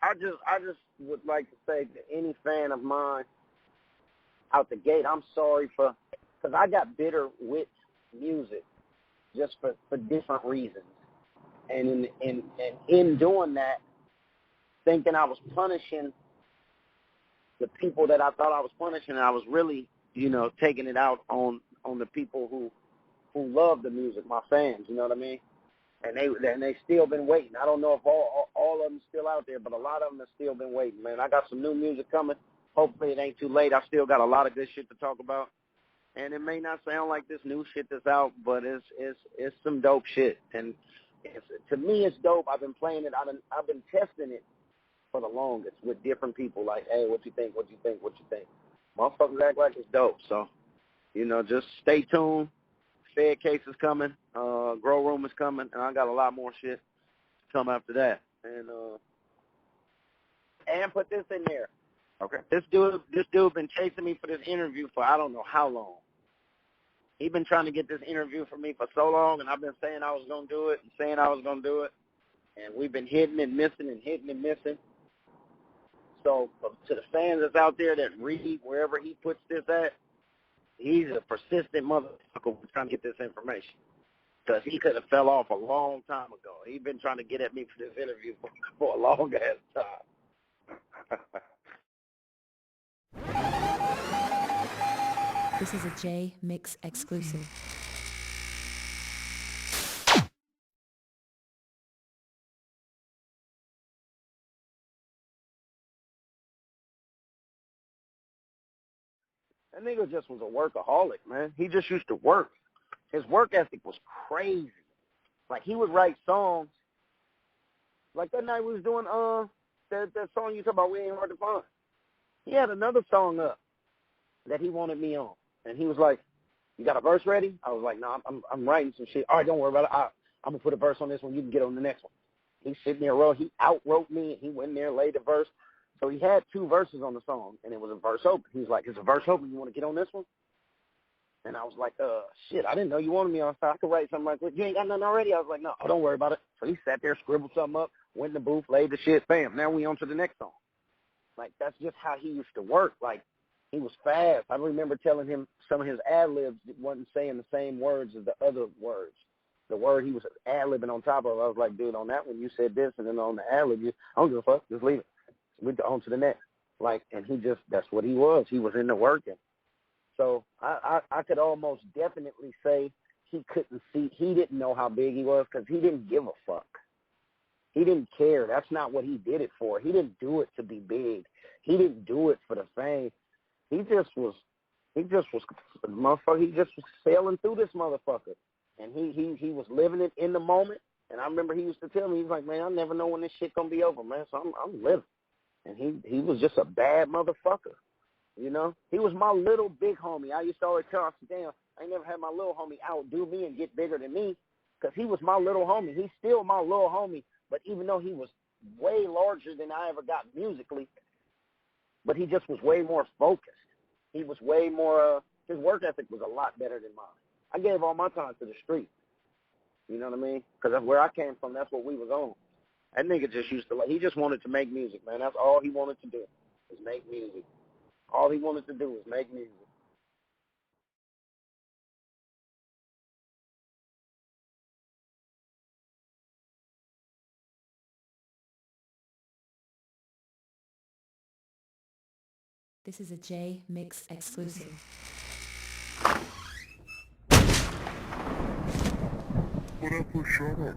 I just would like to say to any fan of mine out the gate, I'm sorry because I got bitter with music just for different reasons. And in doing that, thinking I was punishing the people that I thought I was punishing, and I was really, taking it out on the people who love the music, my fans, you know what I mean? And they still been waiting. I don't know if all of them still out there, but a lot of them have still been waiting, man. I got some new music coming. Hopefully it ain't too late. I still got a lot of good shit to talk about. And it may not sound like this new shit that's out, but it's some dope shit. And to me, it's dope. I've been playing it. I've been testing it for the longest with different people. Like, hey, what you think? What you think? What you think? Motherfuckers act like it's dope. So, just stay tuned. Fed Case is coming. Grow Room is coming. And I got a lot more shit to come after that. And put this in there. Okay. This dude been chasing me for this interview for I don't know how long. He been trying to get this interview for me for so long, and I've been saying I was going to do it and saying I was going to do it. And we've been hitting and missing and hitting and missing. So to the fans that's out there that read wherever he puts this at, he's a persistent motherfucker trying to get this information. Because he could have fell off a long time ago. He's been trying to get at me for this interview for a long ass time. This is a Jmix exclusive. That nigga just was a workaholic, man. He just used to work. His work ethic was crazy. Like, he would write songs. Like that night we was doing that song you talk about, We Ain't Hard to Find. He had another song up that he wanted me on. And he was like, you got a verse ready? I was like, no, I'm writing some shit. All right, don't worry about it. I'm going to put a verse on this one. You can get on the next one. He sitting there, he outwrote me, and he went in there and laid the verse. So he had 2 verses on the song, and it was a verse open. He was like, is a verse open? You want to get on this one? And I was like, shit, I didn't know you wanted me on. So I could write something like, well, you ain't got nothing already? I was like, no, don't worry about it. So he sat there, scribbled something up, went in the booth, laid the shit, bam, now we on to the next song. Like, that's just how he used to work. Like, he was fast. I remember telling him some of his ad-libs wasn't saying the same words as the other words. The word he was ad-libbing on top of, I was like, dude, on that one you said this, and then on the ad-lib, I don't give a fuck, just leave it. We're on to the next. Like, and that's what he was. He was into working. So I could almost definitely say he couldn't see, he didn't know how big he was because he didn't give a fuck. He didn't care. That's not what he did it for. He didn't do it to be big. He didn't do it for the fame. He just was motherfucker. He just was sailing through this motherfucker, and he was living it in the moment. And I remember he used to tell me, he was like, man, I never know when this shit gonna be over, man. So I'm living. And he was just a bad motherfucker, He was my little big homie. I used to always tell him, damn, I ain't never had my little homie outdo me and get bigger than me, because he was my little homie. He's still my little homie, but even though he was way larger than I ever got musically, but he just was way more focused. He was way more, his work ethic was a lot better than mine. I gave all my time to the street. You know what I mean? Because that's where I came from. That's what we was on. That nigga just he just wanted to make music, man. That's all he wanted to do, was make music. All he wanted to do was make music. This is a Jmix exclusive. What up, shut up.